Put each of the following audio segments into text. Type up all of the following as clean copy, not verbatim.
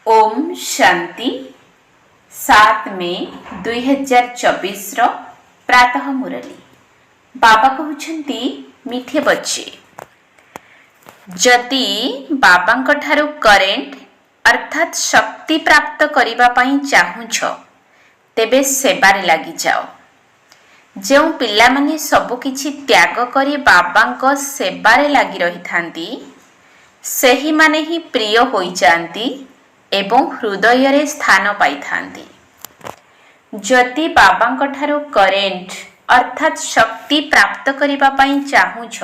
ओम शांति 7 मे 2024 प्रातः मुरली बाबा कहते मीठे बच्चे जदि बाबा ठारू करेंट अर्थात शक्ति प्राप्त करने चाहूछ तेबे सेबारे लगी जाओ। जो पिला माने सबकिछि त्याग करी बाबा सेबारे लगी रही थांती सही माने ही प्रिय होई जांती एवं हृदय रे स्थान पाई थांती। जदि बाबा ठारू करेंट अर्थात शक्ति प्राप्त करिबा पई चाहूछ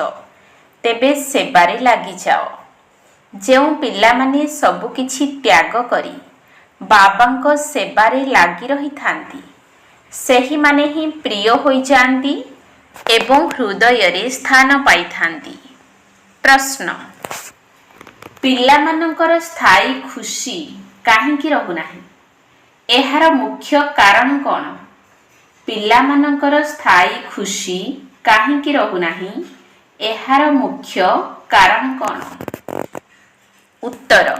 तेबे सेबारे लगी जाओ। जो पिला माने सबकिछि त्याग करी बाबा सेबारे लगी रही थांती सही माने ही प्रिय होई जांती एवं हृदय रे स्थान पाई थांती। प्रश्न पिला मानकर स्थायी खुशी काहींकी रहुनाही एहार मुख्य कारण कौन? पिला मानकर स्थायी खुशी काहींकी रहुनाही एहार मुख्य कारण कौन? उत्तर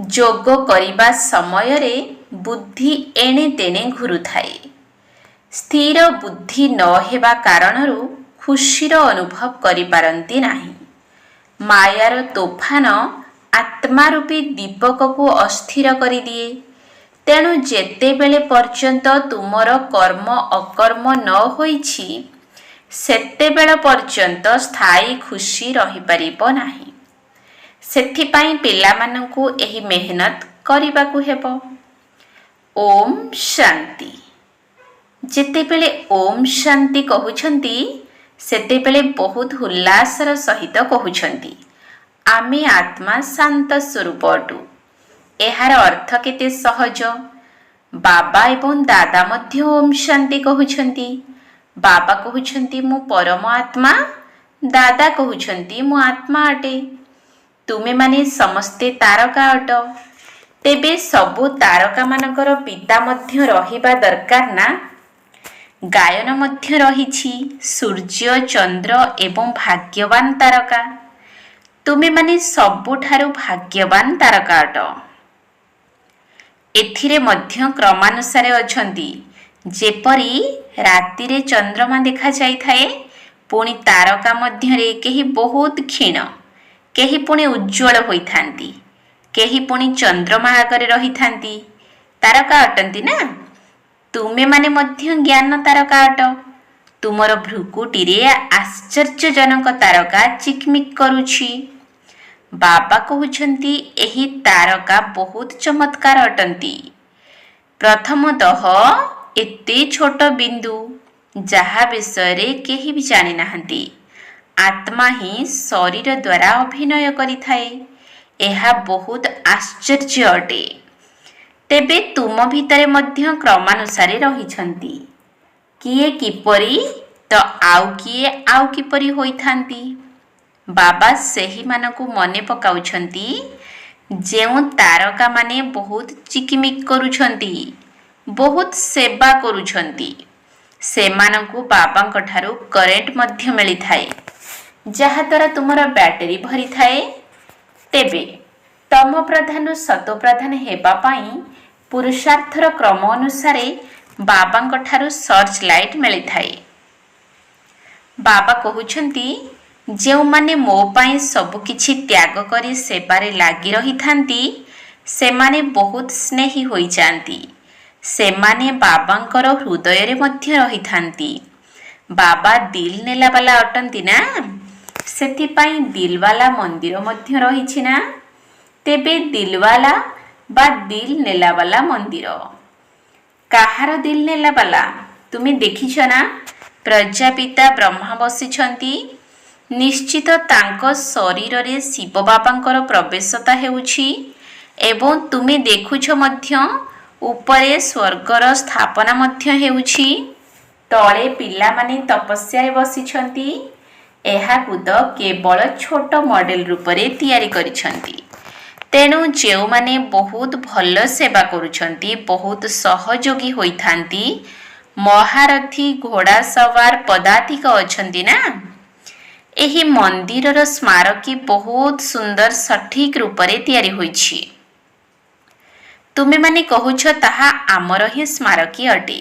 जोग करिबा समय रे बुद्धि एणे तेणे घुरुथाए। स्थिर बुद्धि न हेबा कारणरू खुशीर अनुभव करि पारंती नाही। मायार तोफान आत्मा रूपी दीपक को अस्थिर करि दिए। तेणु जेते बेले पर्यंत तुमर कर्म अकर्म न होईछि सेते बेल पर्यंत स्थायी खुशी रहि परिबो नाही। सेथिपाई पिला माननकु एही मेहनत करिबाकु हेबो। ओम शांति। जेते बेले ओम शांति कहउछंती सेते बेले बहुत उल्लासर सहित कहउछंती आमे आत्मा शांत स्वरूप अटु। एहार अर्थ केते सहज। बाबा एवं दादा मध्य ओम शांति कहउछंती। बाबा कहउछंती मु परम आत्मा, दादा कहउछंती मु आत्मा अटे। तुमे माने समस्ते तारका अट। तेबे सबु तारका मानकर पिता मध्य रहिबा दरकार ना। गायन मध्य रहिछि सूर्य चंद्र एवं भाग्यवान तारका। तुमे माने सबुठारु भाग्यवान तारका अट। एथिरे मध्य क्रमानुसारे अछंती जेपरी राति रे चंद्रमा देखा जाई थाए पुणी तारका मध्य रे केही बहुत क्षीण केही पुणी उज्ज्वल होई थांती केही पुणी चंद्रमा आगरे रही थांती। तारका अटंती ना। तुमे माने मध्य ज्ञान तारका अट। तुमर भ्रुकुटी रे आश्चर्यजनक तारका चिकमिक करुछि। बाबा कहउछंती एही तारका बहुत चमत्कार अटंती। प्रथमतः एते छोट बिंदु जहा विषय रे केही भी जानि नाहंती आत्मा ही शरीर द्वारा अभिनय करि थाए। एहा बहुत आश्चर्य अटे। तेबे तुम भितरे मध्य क्रमानुसारे रहिछंती किए किपरि तो आउ किए आउ किपरि होई थांती। बाबा सेही मानकु मने पकाउछंती जेउ तारका माने बहुत चिकिमिक करुछंती बहुत सेवा करुछंती सेमानकु बाबांक ठारू करेंट मध्य मिली थाए जहा द्वारा तुमर बैटरी भरी थाए। तेबे तम प्रधान सतो प्रधान हेबा पाई पुरुषार्थर क्रम अनुसारे बाबांक ठारू सर्च लाइट मिली थाए। बाबा कहउछंती जेउ माने मो पाई सब किछि त्याग करी सेबारे लागी रही थांती सेमाने बहुत स्नेही होई जांती। सेमाने बाबांकर हृदय रे मध्य रही थांती। बाबा दिल नेला वाला अटंती ना। सेति पाई दिलवाला मंदिर मध्य रहिछि ना। तेबे दिलवाला बा दिल नेला वाला मंदिर काहार दिल नेला वाला तुमे देखिछ ना। प्रजापिता ब्रह्मा बसिछंती। निश्चित तांको शरीर रे शिव बाबांकर प्रवेशता हेउछि एवं तुमे देखुछ मध्य उपरे स्वर्गर स्थापना मध्य हेउछि। तळे पिला माने तपस्या रे बसिछंती। एहा कुद केवल छोट मॉडल रूप रे तयारी करिछंती। तेणु जेउ माने बहुत भल सेवा करुछंती बहुत सहयोगी होई थांती महारथी घोड़ा सवार पदातिक अछंती ना। एही मंदिरर स्मारकी बहुत सुंदर सठिक रूप रे तयारी होईछि। ତୁମେମାନେ କହୁଛ ତାହା ଆମର ହିଁ ସ୍ମାରକୀ ଅଟେ।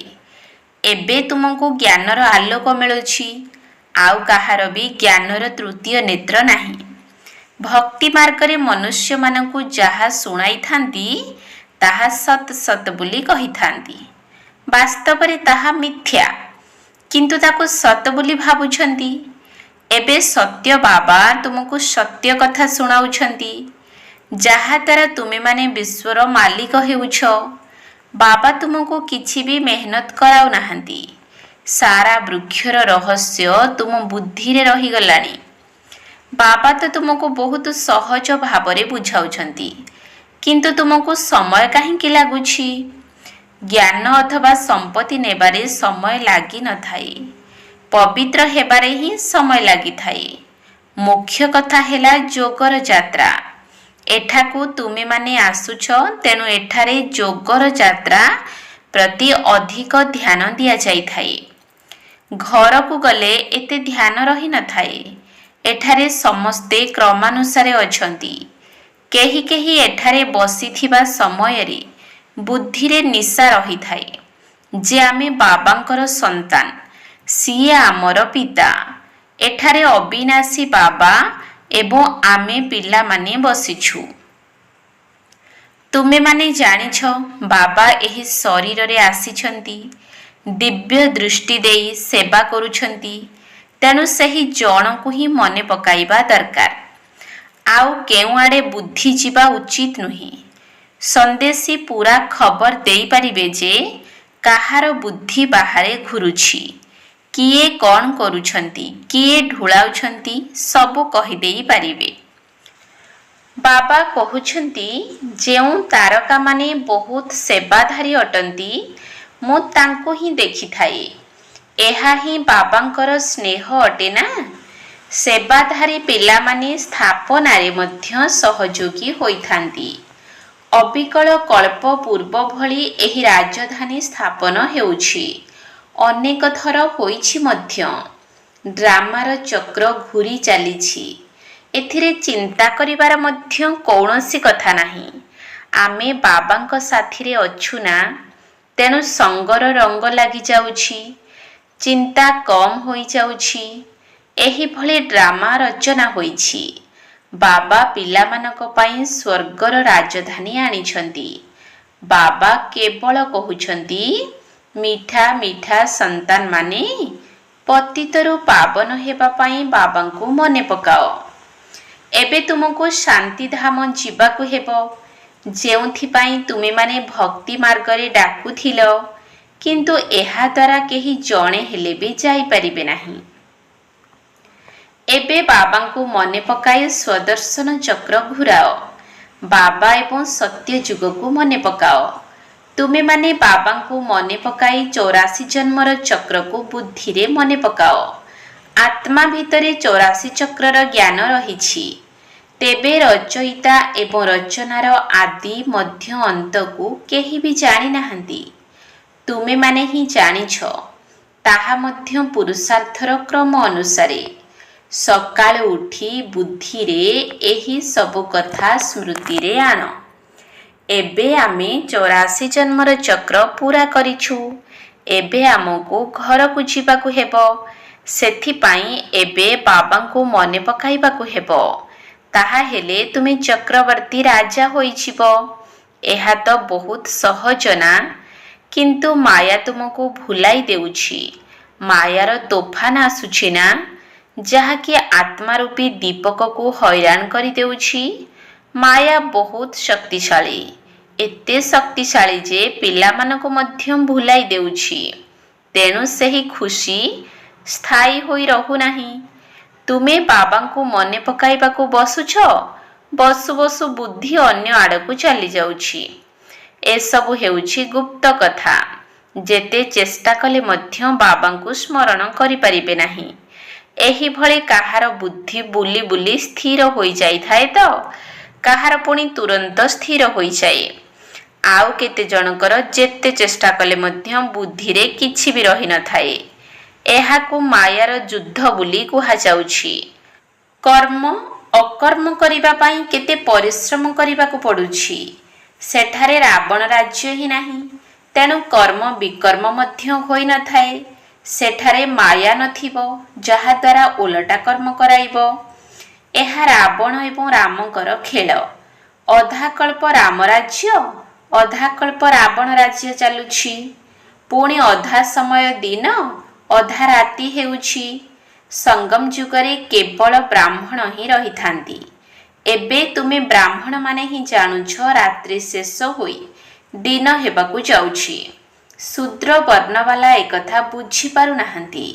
ଏବେ ତୁମକୁ ଜ୍ଞାନର ଆଲୋକ ମିଳୁଛି, ଆଉ କାହାର ବି ଜ୍ଞାନର ତୃତୀୟ ନେତ୍ର ନାହିଁ। ଭକ୍ତି ମାର୍ଗରେ ମନୁଷ୍ୟମାନଙ୍କୁ ଯାହା ଶୁଣାଇଥାନ୍ତି ତାହା ସତ୍ ସତ୍ ବୋଲି କହିଥାନ୍ତି। ବାସ୍ତବରେ ତାହା ମିଥ୍ୟା, କିନ୍ତୁ ତାକୁ ସତ ବୋଲି ଭାବୁଛନ୍ତି। ଏବେ ସତ୍ୟ ବାବା ତୁମକୁ ସତ୍ୟ କଥା ଶୁଣାଉଛନ୍ତି, ଯାହାଦ୍ୱାରା ତୁମେମାନେ ବିଶ୍ୱର ମାଲିକ ହେଉଛ। ବାବା ତୁମକୁ କିଛି ବି ମେହନତ କରାଉନାହାନ୍ତି। ସାରା ବୃକ୍ଷର ରହସ୍ୟ ତୁମ ବୁଦ୍ଧିରେ ରହିଗଲାଣି। ବାବା ତ ତୁମକୁ ବହୁତ ସହଜ ଭାବରେ ବୁଝାଉଛନ୍ତି, କିନ୍ତୁ ତୁମକୁ ସମୟ କାହିଁକି ଲାଗୁଛି? ଜ୍ଞାନ ଅଥବା ସମ୍ପତ୍ତି ନେବାରେ ସମୟ ଲାଗିନଥାଏ, ପବିତ୍ର ହେବାରେ ହିଁ ସମୟ ଲାଗିଥାଏ। ମୁଖ୍ୟ କଥା ହେଲା ଯୋଗର ଯାତ୍ରା। ଏଠାକୁ ତୁମେମାନେ ଆସୁଛ, ତେଣୁ ଏଠାରେ ଯୋଗର ଯାତ୍ରା ପ୍ରତି ଅଧିକ ଧ୍ୟାନ ଦିଆଯାଇଥାଏ। ଘରକୁ ଗଲେ ଏତେ ଧ୍ୟାନ ରହିନଥାଏ। ଏଠାରେ ସମସ୍ତେ କ୍ରମାନୁସାରେ ଅଛନ୍ତି। କେହି କେହି ଏଠାରେ ବସିଥିବା ସମୟରେ ବୁଦ୍ଧିରେ ନିଶା ରହିଥାଏ ଯେ ଆମେ ବାବାଙ୍କର ସନ୍ତାନ, ସିଏ ଆମର ପିତା। ଏଠାରେ ଅବିନାଶୀ ବାବା ଏବଂ ଆମେ ପିଲାମାନେ ବସିଛୁ। ତୁମେମାନେ ଜାଣିଛ ବାବା ଏହି ଶରୀରରେ ଆସିଛନ୍ତି, ଦିବ୍ୟ ଦୃଷ୍ଟି ଦେଇ ସେବା କରୁଛନ୍ତି। ତେଣୁ ସେହି ଜଣକୁ ହିଁ ମନେ ପକାଇବା ଦରକାର। ଆଉ କେଉଁଆଡ଼େ ବୁଦ୍ଧି ଯିବା ଉଚିତ ନୁହେଁ। ସନ୍ଦେଶୀ ପୁରା ଖବର ଦେଇପାରିବେ ଯେ କାହାର ବୁଦ୍ଧି ବାହାରେ ଘୁରୁଛି, କିଏ କ'ଣ କରୁଛନ୍ତି, କିଏ ଢୁଳାଉଛନ୍ତି, ସବୁ କହିଦେଇ ପାରିବେ। ବାବା କହୁଛନ୍ତି, ଯେଉଁ ତାରକାମାନେ ବହୁତ ସେବାଧାରୀ ଅଟନ୍ତି, ମୁଁ ତାଙ୍କୁ ହିଁ ଦେଖିଥାଏ। ଏହା ହିଁ ବାବାଙ୍କର ସ୍ନେହ ଅଟେ ନା। ସେବାଧାରୀ ପିଲାମାନେ ସ୍ଥାପନାରେ ମଧ୍ୟ ସହଯୋଗୀ ହୋଇଥାନ୍ତି। ଅବିକଳ କଳ୍ପ ପୂର୍ବ ଭଳି ଏହି ରାଜଧାନୀ ସ୍ଥାପନ ହେଉଛି। ଅନେକ ଥର ହୋଇଛି ମଧ୍ୟ। ଡ୍ରାମାର ଚକ୍ର ଘୂରି ଚାଲିଛି। ଏଥିରେ ଚିନ୍ତା କରିବାର ମଧ୍ୟ କୌଣସି କଥା ନାହିଁ। ଆମେ ବାବାଙ୍କ ସାଥିରେ ଅଛୁ ନା, ତେଣୁ ସଙ୍ଗର ରଙ୍ଗ ଲାଗିଯାଉଛି, ଚିନ୍ତା କମ୍ ହୋଇଯାଉଛି। ଏହିଭଳି ଡ୍ରାମା ରଚନା ହୋଇଛି। ବାବା ପିଲାମାନଙ୍କ ପାଇଁ ସ୍ୱର୍ଗର ରାଜଧାନୀ ଆଣିଛନ୍ତି। ବାବା କେବଳ କହୁଛନ୍ତି, ମିଠା ମିଠା ସନ୍ତାନମାନେ, ପତିତରୁ ପାବନ ହେବା ପାଇଁ ବାବାଙ୍କୁ ମନେ ପକାଅ। ଏବେ ତୁମକୁ ଶାନ୍ତିଧାମ ଯିବାକୁ ହେବ, ଯେଉଁଥିପାଇଁ ତୁମେମାନେ ଭକ୍ତି ମାର୍ଗରେ ଡାକୁଥିଲ, କିନ୍ତୁ ଏହାଦ୍ୱାରା କେହି ଜଣେ ହେଲେ ବି ଯାଇପାରିବେ ନାହିଁ। ଏବେ ବାବାଙ୍କୁ ମନେ ପକାଇ ସ୍ୱଦର୍ଶନ ଚକ୍ର ଘୁରାଅ। ବାବା ଏବଂ ସତ୍ୟ ଯୁଗକୁ ମନେ ପକାଅ। ତୁମେମାନେ ବାବାଙ୍କୁ ମନେ ପକାଇ 84 ଜନ୍ମର ଚକ୍ରକୁ ବୁଦ୍ଧିରେ ମନେ ପକାଅ। ଆତ୍ମା ଭିତରେ 84 ଚକ୍ରର ଜ୍ଞାନ ରହିଛି। ତେବେ ରଚୟିତା ଏବଂ ରଚନାର ଆଦି ମଧ୍ୟ ଅନ୍ତକୁ କେହି ବି ଜାଣିନାହାନ୍ତି। ତୁମେମାନେ ହିଁ ଜାଣିଛ, ତାହା ମଧ୍ୟ ପୁରୁଷାର୍ଥର କ୍ରମ ଅନୁସାରେ। ସକାଳୁ ଉଠି ବୁଦ୍ଧିରେ ଏହି ସବୁ କଥା ସ୍ମୃତିରେ ଆଣ। ଏବେ ଆମେ 84 ଜନ୍ମର ଚକ୍ର ପୂରା କରିଛୁ। ଏବେ ଆମକୁ ଘରକୁ ଯିବାକୁ ହେବ। ସେଥିପାଇଁ ଏବେ ବାବାଙ୍କୁ ମନେ ପକାଇବାକୁ ହେବ। ତାହା ହେଲେ ତୁମେ ଚକ୍ରବର୍ତ୍ତୀ ରାଜା ହୋଇଯିବ। ଏହା ତ ବହୁତ ସହଜ ନା, କିନ୍ତୁ ମାୟା ତୁମକୁ ଭୁଲାଇ ଦେଉଛି। ମାୟାର ତୋଫାନ ଆସୁଛି ନା, ଯାହାକି ଆତ୍ମା ରୂପୀ ଦୀପକକୁ ହଇରାଣ କରିଦେଉଛି। ମାୟା ବହୁତ ଶକ୍ତିଶାଳୀ, ଏତେ ଶକ୍ତିଶାଳୀ ଯେ ପିଲାମାନଙ୍କୁ ମଧ୍ୟ ଭୁଲାଇ ଦେଉଛି। ତେଣୁ ସେହି ଖୁସି ସ୍ଥାୟୀ ହୋଇ ରହୁନାହିଁ। ତୁମେ ବାବାଙ୍କୁ ମନେ ପକାଇବାକୁ ବସୁଛ, ବସୁ ବସୁ ବୁଦ୍ଧି ଅନ୍ୟ ଆଡ଼କୁ ଚାଲିଯାଉଛି। ଏସବୁ ହେଉଛି ଗୁପ୍ତ କଥା। ଯେତେ ଚେଷ୍ଟା କଲେ ମଧ୍ୟ ବାବାଙ୍କୁ ସ୍ମରଣ କରିପାରିବେ ନାହିଁ। ଏହିଭଳି କାହାର ବୁଦ୍ଧି ବୁଲି ବୁଲି ସ୍ଥିର ହୋଇଯାଇଥାଏ ତ, କାହାର ପୁଣି ତୁରନ୍ତ ସ୍ଥିର ହୋଇଯାଏ। ଆଉ କେତେ ଜଣଙ୍କର ଯେତେ ଚେଷ୍ଟା କଲେ ମଧ୍ୟ ବୁଦ୍ଧିରେ କିଛି ବି ରହିନଥାଏ। ଏହାକୁ ମାୟାର ଯୁଦ୍ଧ ବୋଲି କୁହାଯାଉଛି। କର୍ମ ଅକର୍ମ କରିବା ପାଇଁ କେତେ ପରିଶ୍ରମ କରିବାକୁ ପଡୁଛି। ସେଠାରେ ରାବଣ ରାଜ୍ୟ ହିଁ ନାହିଁ। ତେଣୁ କର୍ମ ବିକର୍ମ ମଧ୍ୟ ହୋଇନଥାଏ। ସେଠାରେ ମାୟା ନଥିବ, ଯାହାଦ୍ୱାରା ଓଲଟା କର୍ମ କରାଇବ। ଏହା ରାବଣ ଏବଂ ରାମଙ୍କର ଖେଳ। ଅଧାକଳ୍ପ ରାମ ରାଜ୍ୟ, ଅଧାକଳ୍ପ ରାବଣ ରାଜ୍ୟ ଚାଲୁଛି। ପୁଣି ଅଧା ସମୟ ଦିନ, ଅଧା ରାତି ହେଉଛି। ସଙ୍ଗମ ଯୁଗରେ କେବଳ ବ୍ରାହ୍ମଣ ହିଁ ରହିଥାନ୍ତି। ଏବେ ତୁମେ ବ୍ରାହ୍ମଣମାନେ ହିଁ ଜାଣୁଛ ରାତ୍ରି ଶେଷ ହୋଇ ଦିନ ହେବାକୁ ଯାଉଛି। ଶୂଦ୍ର ବର୍ଣ୍ଣବାଲା ଏକଥା ବୁଝିପାରୁନାହାନ୍ତି।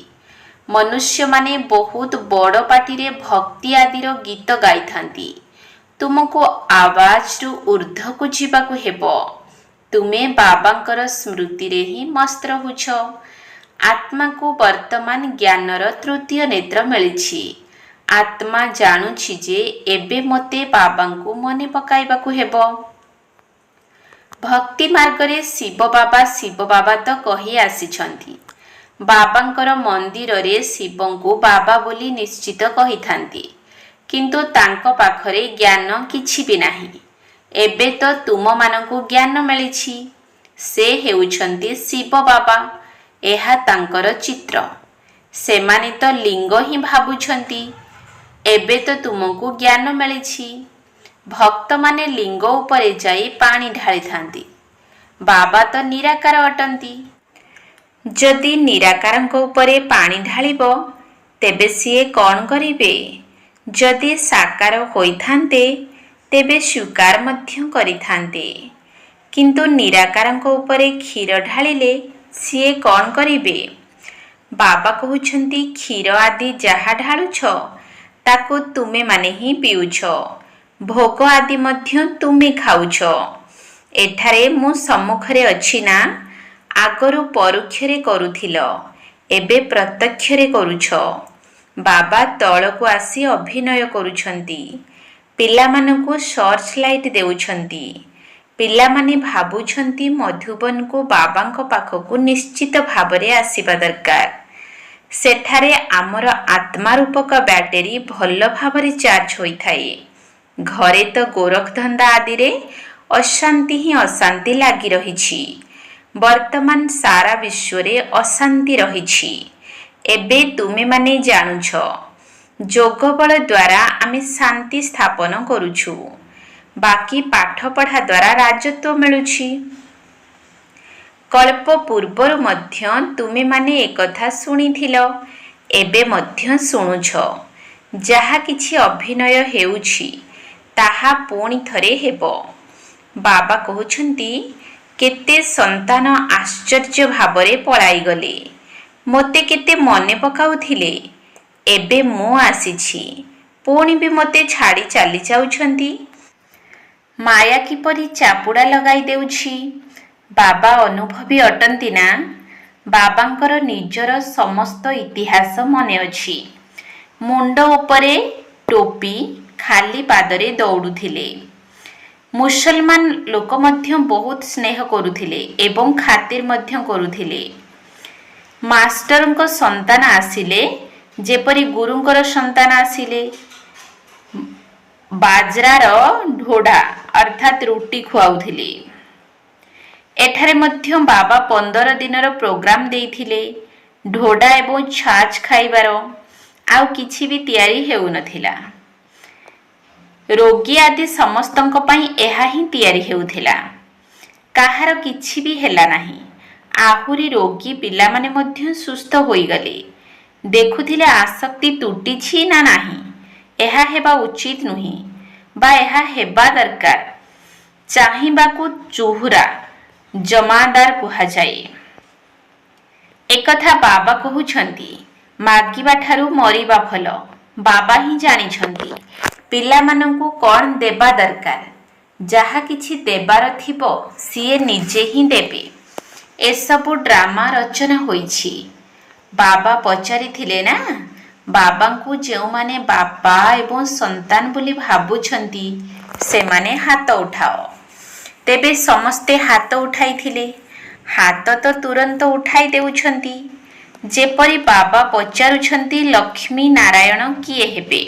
ମନୁଷ୍ୟମାନେ ବହୁତ ବଡ଼ ପାଟିରେ ଭକ୍ତି ଆଦିର ଗୀତ ଗାଇଥାନ୍ତି। ତୁମକୁ ଆବାଜରୁ ଉର୍ଦ୍ଧ୍ୱକୁ ଯିବାକୁ ହେବ। ତୁମେ ବାବାଙ୍କର ସ୍ମୃତିରେ ହିଁ ମସ୍ତ ରହୁଛ। ଆତ୍ମାକୁ ବର୍ତ୍ତମାନ ଜ୍ଞାନର ତୃତୀୟ ନେତ୍ର ମିଳିଛି। ଆତ୍ମା ଜାଣୁଛି ଯେ ଏବେ ମୋତେ ବାବାଙ୍କୁ ମନେ ପକାଇବାକୁ ହେବ। ଭକ୍ତି ମାର୍ଗରେ ଶିବ ବାବା ତ କହି ଆସିଛନ୍ତି। ବାବାଙ୍କର ମନ୍ଦିରରେ ଶିବଙ୍କୁ ବାବା ବୋଲି ନିଶ୍ଚିତ କହିଥାନ୍ତି। କିନ୍ତୁ ତାଙ୍କ ପାଖରେ ଜ୍ଞାନ କିଛି ବି ନାହିଁ। ଏବେ ତ ତୁମମାନଙ୍କୁ ଜ୍ଞାନ ମିଳିଛି। ସେ ହେଉଛନ୍ତି ଶିବ ବାବା। ଏହା ତାଙ୍କର ଚିତ୍ର। ସେମାନେ ତ ଲିଙ୍ଗ ହିଁ ଭାବୁଛନ୍ତି। ଏବେ ତ ତୁମକୁ ଜ୍ଞାନ ମିଳିଛି। ଭକ୍ତମାନେ ଲିଙ୍ଗ ଉପରେ ଯାଇ ପାଣି ଢାଳିଥାନ୍ତି। ବାବା ତ ନିରାକାର ଅଟନ୍ତି। ଯଦି ନିରାକାରଙ୍କ ଉପରେ ପାଣି ଢାଳିବ, ତେବେ ସିଏ କ'ଣ କରିବେ? ଯଦି ସାକାର ହୋଇଥାନ୍ତେ, ତେବେ ସ୍ୱୀକାର ମଧ୍ୟ କରିଥାନ୍ତେ। କିନ୍ତୁ ନିରାକାରଙ୍କ ଉପରେ କ୍ଷୀର ଢାଳିଲେ ସିଏ କ'ଣ କରିବେ? ବାବା କହୁଛନ୍ତି, କ୍ଷୀର ଆଦି ଯାହା ଢାଳୁଛ, ତାକୁ ତୁମେମାନେ ହିଁ ପିଉଛ। ଭୋଗ ଆଦି ମଧ୍ୟ ତୁମେ ଖାଉଛ। ଏଠାରେ ମୁଁ ସମ୍ମୁଖରେ ଅଛି ନା? ଆଗରୁ ପରୋକ୍ଷରେ କରୁଥିଲ, ଏବେ ପ୍ରତ୍ୟକ୍ଷରେ କରୁଛ। ବାବା ତଳକୁ ଆସି ଅଭିନୟ କରୁଛନ୍ତି। ପିଲାମାନଙ୍କୁ ସର୍ଚ୍ଚ ଲାଇଟ୍ ଦେଉଛନ୍ତି। ପିଲାମାନେ ଭାବୁଛନ୍ତି ମଧୁବନକୁ ବାବାଙ୍କ ପାଖକୁ ନିଶ୍ଚିତ ଭାବରେ ଆସିବା ଦରକାର। ସେଠାରେ ଆମର ଆତ୍ମା ରୂପକ ବ୍ୟାଟେରୀ ଭଲ ଭାବରେ ଚାର୍ଜ ହୋଇଥାଏ। ଘରେ ତ ଗୋରଖ ଧନ୍ଦା ଆଦିରେ ଅଶାନ୍ତି ହିଁ ଅଶାନ୍ତି ଲାଗି ରହିଛି। ବର୍ତ୍ତମାନ ସାରା ବିଶ୍ୱରେ ଅଶାନ୍ତି ରହିଛି। ଏବେ ତୁମେମାନେ ଜାଣୁଛ, ଯୋଗ ବଳ ଦ୍ୱାରା ଆମେ ଶାନ୍ତି ସ୍ଥାପନ କରୁଛୁ। ବାକି ପାଠପଢ଼ା ଦ୍ୱାରା ରାଜତ୍ୱ ମିଳୁଛି। କଳ୍ପ ପୂର୍ବରୁ ମଧ୍ୟ ତୁମେମାନେ ଏକଥା ଶୁଣିଥିଲ, ଏବେ ମଧ୍ୟ ଶୁଣୁଛ। ଯାହା କିଛି ଅଭିନୟ ହେଉଛି, ତାହା ପୁଣି ଥରେ ହେବ। ବାବା କହୁଛନ୍ତି, କେତେ ସନ୍ତାନ ଆଶ୍ଚର୍ଯ୍ୟ ଭାବରେ ପଳାଇଗଲେ। ମୋତେ କେତେ ମନେ ପକାଉଥିଲେ। ଏବେ ମୁଁ ଆସିଛି, ପୁଣି ବି ମୋତେ ଛାଡ଼ି ଚାଲି ଯାଉଛନ୍ତି। ମାୟା କିପରି ଚାପୁଡ଼ା ଲଗାଇ ଦେଉଛି। ବାବା ଅନୁଭବୀ ଅଟନ୍ତି ନା? ବାବାଙ୍କର ନିଜର ସମସ୍ତ ଇତିହାସ ମନେ ଅଛି। ମୁଣ୍ଡ ଉପରେ ଟୋପି, ଖାଲି ପାଦରେ ଦୌଡ଼ୁଥିଲେ। ମୁସଲମାନ ଲୋକ ମଧ୍ୟ ବହୁତ ସ୍ନେହ କରୁଥିଲେ ଏବଂ ଖାତିର ମଧ୍ୟ କରୁଥିଲେ। ମାଷ୍ଟରଙ୍କ ସନ୍ତାନ ଆସିଲେ, ଯେପରି ଗୁରୁଙ୍କର ସନ୍ତାନ ଆସିଲେ, ବାଜରାର ଢୋଢ଼ା ଅର୍ଥାତ୍ ରୁଟି ଖୁଆଉଥିଲେ। ଏଠାରେ ମଧ୍ୟ ବାବା 15 ଦିନର ପ୍ରୋଗ୍ରାମ ଦେଇଥିଲେ। ଢୋଢ଼ା ଏବଂ ଛାଛ ଖାଇବାର। ଆଉ କିଛି ବି ତିଆରି ହେଉନଥିଲା। ରୋଗୀ ଆଦି ସମସ୍ତଙ୍କ ପାଇଁ ଏହା ହିଁ ତିଆରି ହେଉଥିଲା। କାହାର କିଛି ବି ହେଲା ନାହିଁ। ଆହୁରି ରୋଗୀ ପିଲାମାନେ ମଧ୍ୟ ସୁସ୍ଥ ହୋଇଗଲେ। ଦେଖୁଥିଲେ ଆସକ୍ତି ତୁଟିଛି ନା ନାହିଁ। ଏହା ହେବା ଉଚିତ ନୁହେଁ, ବା ଏହା ହେବା ଦରକାର। ଚାହିଁବାକୁ ଚୋହରା ଜମାଦାର କୁହାଯାଏ। ଏକଥା ବାବା କହୁଛନ୍ତି। ମାଗିବା ଠାରୁ ମରିବା ଭଲ। ବାବା ହିଁ ଜାଣିଛନ୍ତି ପିଲାମାନଙ୍କୁ କ'ଣ ଦେବା ଦରକାର। ଯାହା କିଛି ଦେବାର ଥିବ ସିଏ ନିଜେ ହିଁ ଦେବେ। ଏସବୁ ଡ୍ରାମା ରଚନା ହୋଇଛି। ବାବା ପଚାରିଥିଲେ ନା, ବାବାଙ୍କୁ ଯେଉଁମାନେ ବାପା ଏବଂ ସନ୍ତାନ ବୋଲି ଭାବୁଛନ୍ତି, ସେମାନେ ହାତ ଉଠାଅ। ତେବେ ସମସ୍ତେ ହାତ ଉଠାଇଥିଲେ। ହାତ ତ ତୁରନ୍ତ ଉଠାଇ ଦେଉଛନ୍ତି। ଯେପରି ବାବା ପଚାରୁଛନ୍ତି, ଲକ୍ଷ୍ମୀ ନାରାୟଣ କିଏ ହେବେ?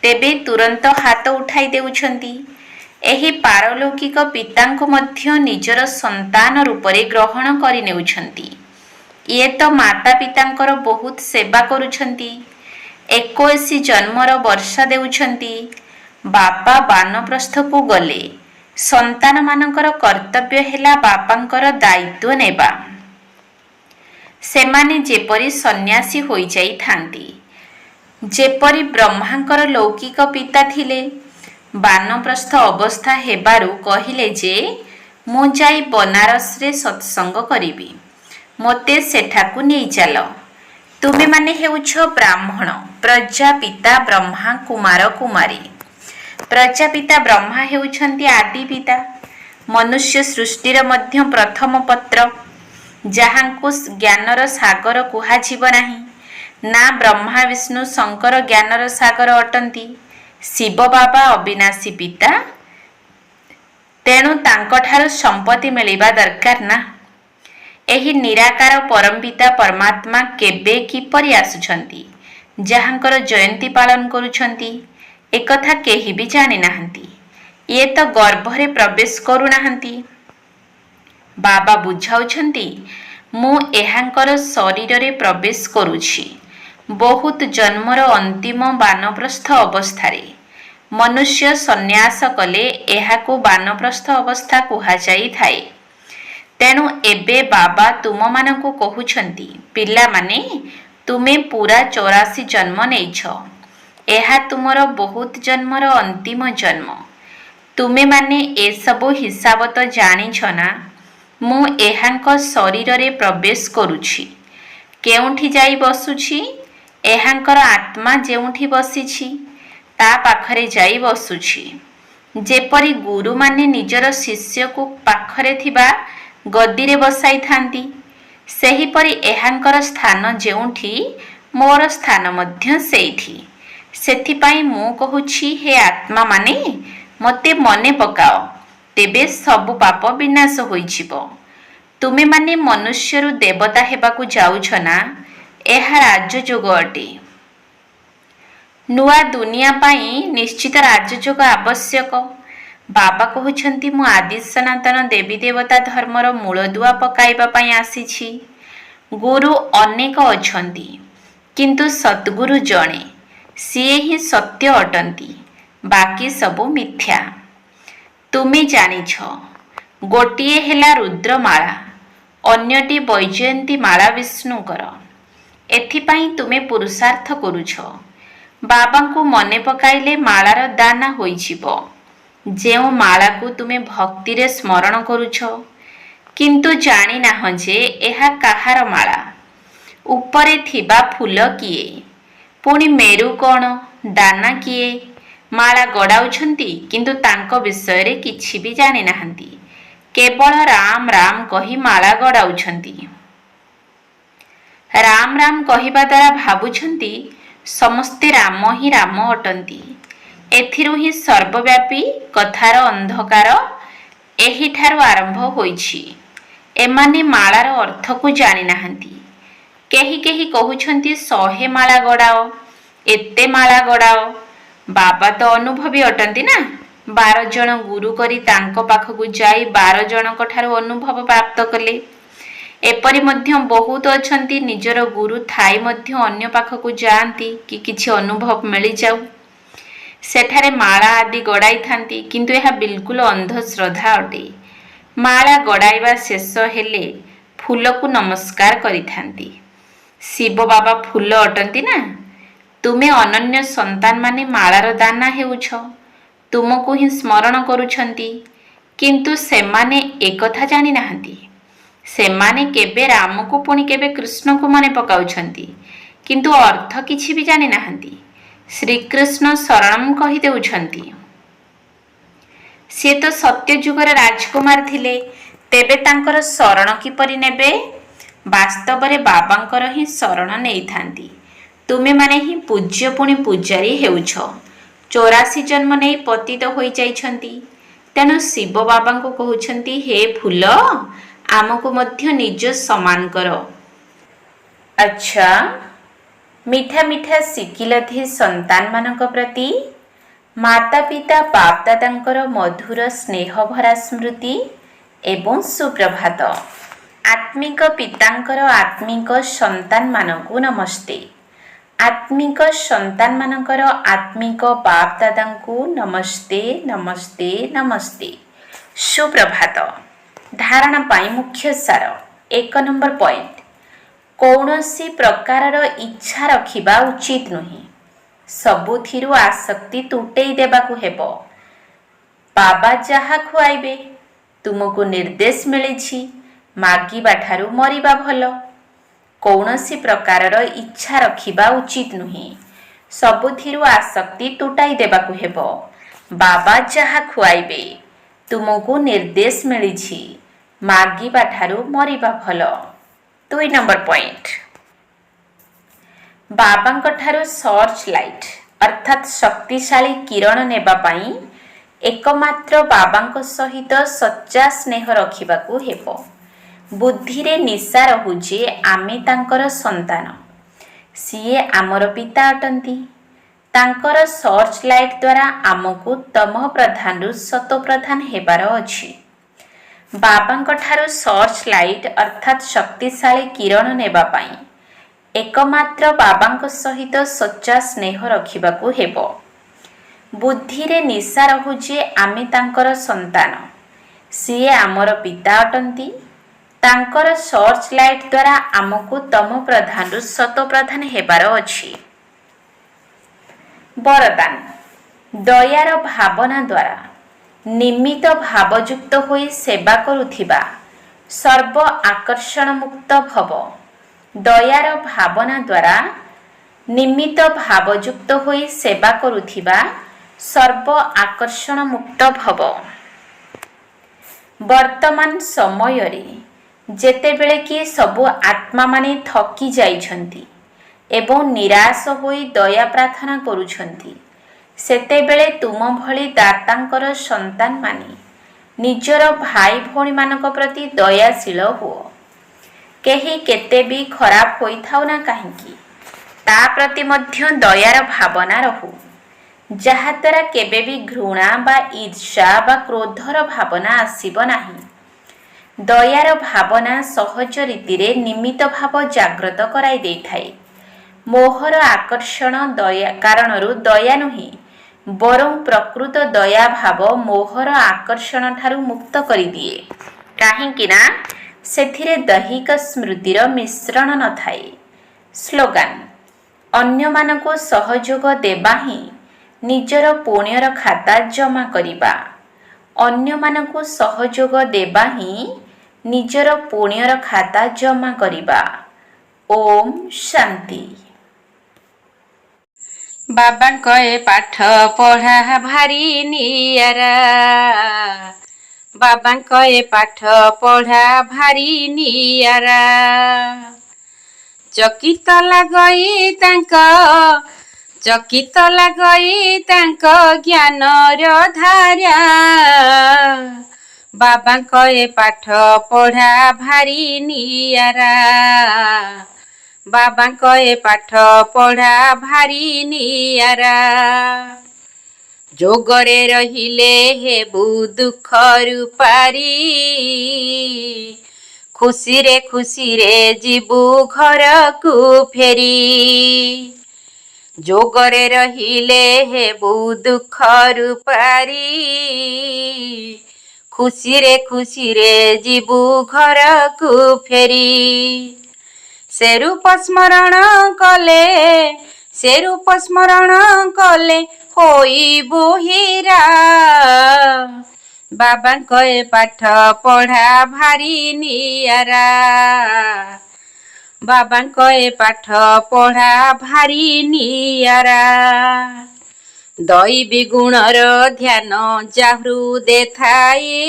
ତେବେ ତୁରନ୍ତ ହାତ ଉଠାଇ ଦେଉଛନ୍ତି। ଏହି ପାରଲୌକିକ ପିତାଙ୍କୁ ମଧ୍ୟ ନିଜର ସନ୍ତାନ ରୂପରେ ଗ୍ରହଣ କରିନେଉଛନ୍ତି। ଇଏ ତ ମାତା ପିତାଙ୍କର ବହୁତ ସେବା କରୁଛନ୍ତି, 21 ଜନ୍ମର ବର୍ଷା ଦେଉଛନ୍ତି। ବାପା ବାନପ୍ରସ୍ଥକୁ ଗଲେ ସନ୍ତାନମାନଙ୍କର କର୍ତ୍ତବ୍ୟ ହେଲା ବାପାଙ୍କର ଦାୟିତ୍ୱ ନେବା। ସେମାନେ ଯେପରି ସନ୍ନ୍ୟାସୀ ହୋଇଯାଇଥାନ୍ତି। ଯେପରି ବ୍ରହ୍ମାଙ୍କର ଲୌକିକ ପିତା ଥିଲେ, ବାନପ୍ରସ୍ଥ ଅବସ୍ଥା ହେବାରୁ କହିଲେ ଯେ ମୁଁ ଯାଇ ବନାରସରେ ସତ୍ସଙ୍ଗ କରିବି, ମୋତେ ସେଠାକୁ ନେଇ ଚାଲ। ତୁମେମାନେ ହେଉଛ ବ୍ରାହ୍ମଣ, ପ୍ରଜାପିତା ବ୍ରହ୍ମା କୁମାର କୁମାରୀ। ପ୍ରଜାପିତା ବ୍ରହ୍ମା ହେଉଛନ୍ତି ଆଦି ପିତା, ମନୁଷ୍ୟ ସୃଷ୍ଟିର ମଧ୍ୟ ପ୍ରଥମ ପତ୍ର, ଯାହାଙ୍କୁ ଜ୍ଞାନର ସାଗର କୁହାଯିବ ନାହିଁ। ନା ବ୍ରହ୍ମା ବିଷ୍ଣୁ ଶଙ୍କର ଜ୍ଞାନର ସାଗର ଅଟନ୍ତି। ଶିବ ବାବା ଅବିନାଶୀ ପିତା, ତେଣୁ ତାଙ୍କଠାରୁ ସମ୍ପତ୍ତି ମିଳିବା ଦରକାର ନା। ଏହି ନିରାକାର ପରମପିତା ପରମାତ୍ମା କେବେ କିପରି ଆସୁଛନ୍ତି, ଯାହାଙ୍କର ଜୟନ୍ତୀ ପାଳନ କରୁଛନ୍ତି, ଏକଥା କେହି ବି ଜାଣିନାହାନ୍ତି। ଇଏ ତ ଗର୍ଭରେ ପ୍ରବେଶ କରୁନାହାନ୍ତି। ବାବା ବୁଝାଉଛନ୍ତି, ମୁଁ ଏହାଙ୍କର ଶରୀରରେ ପ୍ରବେଶ କରୁଛି। ବହୁତ ଜନ୍ମର ଅନ୍ତିମ ବାନପ୍ରସ୍ଥ ଅବସ୍ଥାରେ ମନୁଷ୍ୟ ସନ୍ନ୍ୟାସ କଲେ ଏହାକୁ ବାନପ୍ରସ୍ଥ ଅବସ୍ଥା କୁହାଯାଇଥାଏ। ତେଣୁ ଏବେ ବାବା ତୁମମାନଙ୍କୁ କହୁଛନ୍ତି, ପିଲାମାନେ, ତୁମେ ପୁରା 84 ଜନ୍ମ ନେଇଛ। ଏହା ତୁମର ବହୁତ ଜନ୍ମର ଅନ୍ତିମ ଜନ୍ମ। ତୁମେମାନେ ଏସବୁ ହିସାବ ତ ଜାଣିଛ ନା। ମୁଁ ଏହାଙ୍କ ଶରୀରରେ ପ୍ରବେଶ କରୁଛି। କେଉଁଠି ଯାଇ ବସୁଛି? ଏହାଙ୍କର ଆତ୍ମା ଯେଉଁଠି ବସିଛି ତା ପାଖରେ ଯାଇ ବସୁଛି। ଯେପରି ଗୁରୁମାନେ ନିଜର ଶିଷ୍ୟକୁ ପାଖରେ ଥିବା ଗଦିରେ ବସାଇଥାନ୍ତି, ସେହିପରି ଏହାଙ୍କର ସ୍ଥାନ ଯେଉଁଠି, ମୋର ସ୍ଥାନ ମଧ୍ୟ ସେଇଠି। ସେଥିପାଇଁ ମୁଁ କହୁଛି, ହେ ଆତ୍ମାମାନେ, ମୋତେ ମନେ ପକାଅ, ତେବେ ସବୁ ପାପ ବିନାଶ ହୋଇଯିବ। ତୁମେମାନେ ମନୁଷ୍ୟରୁ ଦେବତା ହେବାକୁ ଯାଉଛ ନା, ଏହା ରାଜଯୋଗ ଅଟେ। ନୂଆ ଦୁନିଆ ପାଇଁ ନିଶ୍ଚିତ ରାଜଯୋଗ ଆବଶ୍ୟକ। ବାବା କହୁଛନ୍ତି, ମୁଁ ଆଦି ସନାତନ ଦେବୀ ଦେବତା ଧର୍ମର ମୂଳଦୁଆ ପକାଇବା ପାଇଁ ଆସିଛି। ଗୁରୁ ଅନେକ ଅଛନ୍ତି, କିନ୍ତୁ ସଦ୍ଗୁରୁ ଜଣେ, ସିଏ ହିଁ ସତ୍ୟ ଅଟନ୍ତି, ବାକି ସବୁ ମିଥ୍ୟା। ତୁମେ ଜାଣିଛ, ଗୋଟିଏ ହେଲା ରୁଦ୍ରମାଳା, ଅନ୍ୟଟି ବୈଜୟନ୍ତୀ ମାଳା ବିଷ୍ଣୁଙ୍କର। ଏଥିପାଇଁ ତୁମେ ପୁରୁଷାର୍ଥ କରୁଛ। ବାବାଙ୍କୁ ମନେ ପକାଇଲେ ମାଳାର ଦାନା ହୋଇଯିବ। ଯେଉଁ ମାଳାକୁ ତୁମେ ଭକ୍ତିରେ ସ୍ମରଣ କରୁଛ, କିନ୍ତୁ ଜାଣିନାହଁ ଯେ ଏହା କାହାର ମାଳା। ଉପରେ ଥିବା ଫୁଲ କିଏ? ପୁଣି ମେରୁ କ'ଣ? ଦାନା କିଏ? ମାଳା ଗଡ଼ାଉଛନ୍ତି, କିନ୍ତୁ ତାଙ୍କ ବିଷୟରେ କିଛି ବି ଜାଣିନାହାନ୍ତି। କେବଳ ରାମ ରାମ କହି ମାଳା ଗଡ଼ାଉଛନ୍ତି। ରାମ ରାମ କହିବା ଦ୍ୱାରା ଭାବୁଛନ୍ତି ସମସ୍ତେ ରାମ ହିଁ ରାମ ଅଟନ୍ତି। ଏଥିରୁ ହିଁ ସର୍ବବ୍ୟାପୀ କଥାର ଅନ୍ଧକାର ଏହିଠାରୁ ଆରମ୍ଭ ହୋଇଛି। ଏମାନେ ମାଳାର ଅର୍ଥକୁ ଜାଣିନାହାନ୍ତି। କେହି କେହି କହୁଛନ୍ତି 100 ମାଳା ଗଡ଼ାଅ, ଏତେ ମାଳା ଗଡ଼ାଅ। ବାବା ତ ଅନୁଭବୀ ଅଟନ୍ତି ନା। 12 ଜଣ ଗୁରୁ କରି ତାଙ୍କ ପାଖକୁ ଯାଇ 12 ଜଣଙ୍କ ଠାରୁ ଅନୁଭବ ପ୍ରାପ୍ତ କଲେ। ଏପରି ମଧ୍ୟ ବହୁତ ଅଛନ୍ତି, ନିଜର ଗୁରୁ ଥାଇ ମଧ୍ୟ ଅନ୍ୟ ପାଖକୁ ଯାଆନ୍ତି କି କିଛି ଅନୁଭବ ମିଳିଯାଉ। ସେଠାରେ ମାଳା ଆଦି ଗଡ଼ାଇଥାନ୍ତି, କିନ୍ତୁ ଏହା ବିଲକୁଲ ଅନ୍ଧଶ୍ରଦ୍ଧା ଅଟେ। ମାଳା ଗଡ଼ାଇବା ଶେଷ ହେଲେ ଫୁଲକୁ ନମସ୍କାର କରିଥାନ୍ତି। ଶିବ ବାବା ଫୁଲ ଅଟନ୍ତି ନା। ତୁମେ ଅନନ୍ୟ ସନ୍ତାନମାନେ ମାଳାର ଦାନା ହେଉଛ, ତୁମକୁ ହିଁ ସ୍ମରଣ କରୁଛନ୍ତି, କିନ୍ତୁ ସେମାନେ ଏକଥା ଜାଣିନାହାନ୍ତି। ସେମାନେ କେବେ ରାମକୁ ପୁଣି କେବେ କୃଷ୍ଣକୁ ମନେ ପକାଉଛନ୍ତି, କିନ୍ତୁ ଅର୍ଥ କିଛି ବି ଜାଣିନାହାନ୍ତି। ଶ୍ରୀକୃଷ୍ଣ ଶରଣମ୍ କହିଦେଉଛନ୍ତି। ସିଏ ତ ସତ୍ୟ ଯୁଗର ରାଜକୁମାର ଥିଲେ, ତେବେ ତାଙ୍କର ଶରଣ କିପରି ନେବେ? ବାସ୍ତବରେ ବାବାଙ୍କର ହିଁ ଶରଣ ନେଇଥାନ୍ତି। ତୁମେମାନେ ହିଁ ପୂଜ୍ୟ ପୁଣି ପୂଜାରୀ ହେଉଛ। 84 ଜନ୍ମ ନେଇ ପତିତ ହୋଇଯାଇଛନ୍ତି। ତେଣୁ ଶିବ ବାବାଙ୍କୁ କହୁଛନ୍ତି, ହେ ଫୁଲ, ଆମକୁ ମଧ୍ୟ ନିଜ ସମାନ କର। ଆଚ୍ଛା, ମିଠା ମିଠା ଶିକିଲଧି ସନ୍ତାନମାନଙ୍କ ପ୍ରତି माता पिता बाप दादांकर मधुर स्नेह भरा स्मृति एवं सुप्रभात। आत्मिक पितांकर आत्मिक संतान मानकु नमस्ते। आत्मिक संतान मानकर आत्मिक बाप दादांकु नमस्ते नमस्ते नमस्ते। सुप्रभात। धारणा पाई मुख्य सार। 1 नंबर पॉइंट, कौनसी प्रकारर इच्छा रखिबा उचित नुही। सबुथिरु आसक्ति तुटेई देबाकु हेबो। बाबा जहा खुआइबे, तुमको निर्देश मिलिछि, मागिबा ठारु मरिबा भलो। कौनसी प्रकारर इच्छा रखिबा उचित नुही। सबुथिरु आसक्ति तुटाई देबाकु हेबो। बाबा जहा खुआइबे, तुमको निर्देश मिलिछि, मागिबा ठारु मरिबा भलो। 2 number point, बाबांक Tharu search light अर्थात शक्तिशाली किरण नेबा पाई एकमात्र बाबांक सहित सच्चा स्नेह रखिबाकू हेबो। बुद्धिरे निशा रहू जे आमे तांकर संतान, सीए आमर पिता अटंती। तांकर सर्च लाइट द्वारा आमको तमह प्रधान रु सतो प्रधान हेबार अछि। बाबांक ठारु सर्च लाइट अर्थात शक्तिशाली किरण नेबा पाई एकमात्र बाबांक सहित सच्चा स्नेह रखिबाकू हेबो। बुद्धिरे निशा रहू जे आमे तांकर संतान, सीए आमर पिता अटंती। तांकर सर्च लाइट द्वारा आमको तम प्रधान रु सतो प्रधान हेबार अछि। वरदान, दयार भावना द्वारा निमित्त भावयुक्त होई सेवा करुथिबा सर्व आकर्षण मुक्त भव। दयार भावना द्वारा निमित्त भावयुक्त होई सेवा करुथिबा सर्व आकर्षण मुक्त भव। वर्तमान समय रे जेतेबेले कि सबु आत्मा माने थकी जाइछंती एवं निराश होई दया प्रार्थना करुछंती, सेतेबेले तुम भली दातांकर संतान माने निजर भाई भौणी मानक प्रति दयाशील हुओ। केही केते भी खराब होई थाउ ना काहेकि ता प्रति मध्य दयार भावना रहू, जहा द्वारा केबे भी घृणा बा ईर्ष्या बा क्रोधर भावना आसीब नाही। दयार भावना सहज रीति रे निमित्त भाव जाग्रत कराई देइथाय। मोहर आकर्षण दया कारणरु दया नुही, बरं प्रकृत दया भाव मोहर आकर्षण ठारु मुक्त करि दिए। काहेकि ना सेथिरे दैहिक स्मृतिर मिश्रण न थाए। स्लोगान, अन्य मानको सहयोग देबा ही निजर पुण्यर खाता जमा करिबा। अन्य मानको सहयोग देबा ही निजर पुण्यर खाता जमा करिबा। ओम शांति। बाबांक ए पाठ पढ़ा भारी नियारा। बाबांक ए पाठ पढ़ा भारी नियारा। चकित लागई तांक ज्ञानर धारा। बाबांक ए पाठ पढ़ा भारी नियारा। बाबांक ए पाठ पढ़ा भारी नियारा। जोगरे रहिले हेबु दुखरु पारी। खुशी रे जीबु घरकु फेरी। जोगरे रहिले हेबु दुखरु पारी। खुशी रे जीबु घरकु फेरी। से रूप स्मरण कले होइबु हीरा। बाबांक ए पाठ पढ़ा भारी नियारा। बाबांक ए पाठ पढ़ा भारी नियारा। दैवी गुणर ध्यान जाहृ देथाए।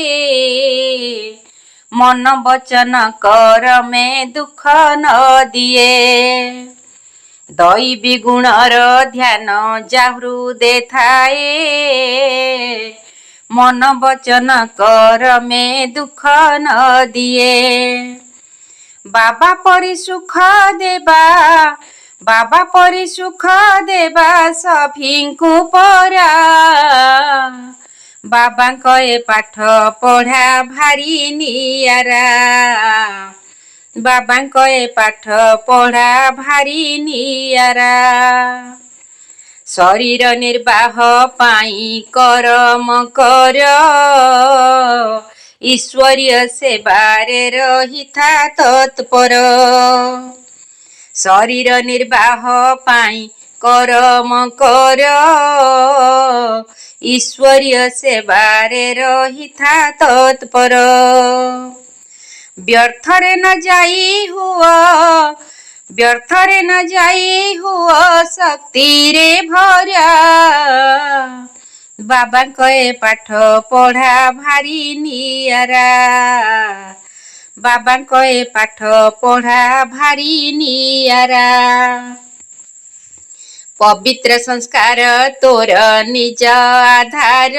मन वचन करमे दुख न दिए। दैवी गुणर ध्यान जाहृ देथाए। मन वचन करमे दुख न दिए। बाबा परि सुख देबा ବାବା ପରି ସୁଖ ଦେବା ସଭିଙ୍କୁ ପରା। ବାବାଙ୍କ ଏ ପାଠ ପଢ଼ା ଭାରି ନିଆରା। ବାବାଙ୍କ ଏ ପାଠ ପଢ଼ା ଭାରି ନିଆରା। ଶରୀର ନିର୍ବାହ ପାଇଁ କରମ କର, ଈଶ୍ୱରୀୟ ସେବାରେ ରହିଥା ତତ୍ପର। ଶରୀର ନିର୍ବାହ ପାଇଁ କରମ କର, ଈଶ୍ୱରୀୟ ସେବାରେ ରହିଥା ତତ୍ପର। ବ୍ୟର୍ଥରେ ନ ଯାଇ ହୁଅ, ବ୍ୟର୍ଥରେ ନ ଯାଇ ହୁଅ ଶକ୍ତିରେ ଭରା। ବାବାଙ୍କ ଏ ପାଠ ପଢ଼ା ଭାରି ନିଆରା। ବାବାଙ୍କ ଏ ପାଠ ପଢ଼ା ଭାରି ନିଆରା। ପବିତ୍ର ସଂସ୍କାର ତୋର ନିଜ ଆଧାର,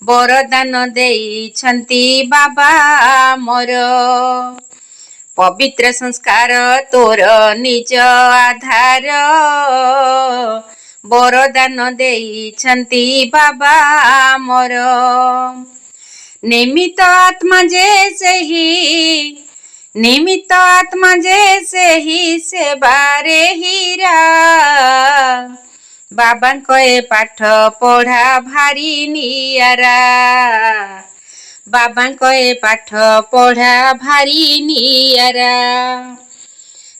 ବରଦାନ ଦେଇଛନ୍ତି ବାବା ଆମର। ପବିତ୍ର ସଂସ୍କାର ତୋର ନିଜ ଆଧାର, ବରଦାନ ଦେଇଛନ୍ତି ବାବା ଆମର। ନିମିତ୍ତ ଆତ୍ମା ଯେ ସେହି, ନିମିତ୍ତ ଆତ୍ମା ଯେ ସେହି ସେବାରେ ହୀରା। ବାବାଙ୍କ ଏ ପାଠ ପଢ଼ା ଭାରି ନିଆରା। ବାବାଙ୍କ ଏ ପାଠ ପଢ଼ା ଭାରି ନିଆରା।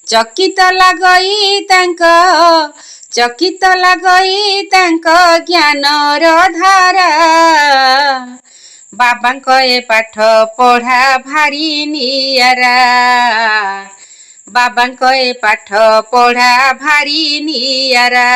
ଚକିତ ଲାଗଇ ତାଙ୍କ, ଚକିତ ଲାଗଇ ତାଙ୍କ ଜ୍ଞାନର ଧାରା। ବାବାଙ୍କ ଏ ପାଠ ପଢ଼ା ଭାରି ନିଆରା। ବାବାଙ୍କ ଏ ପାଠ ପଢ଼ା ଭାରି ନିଆରା।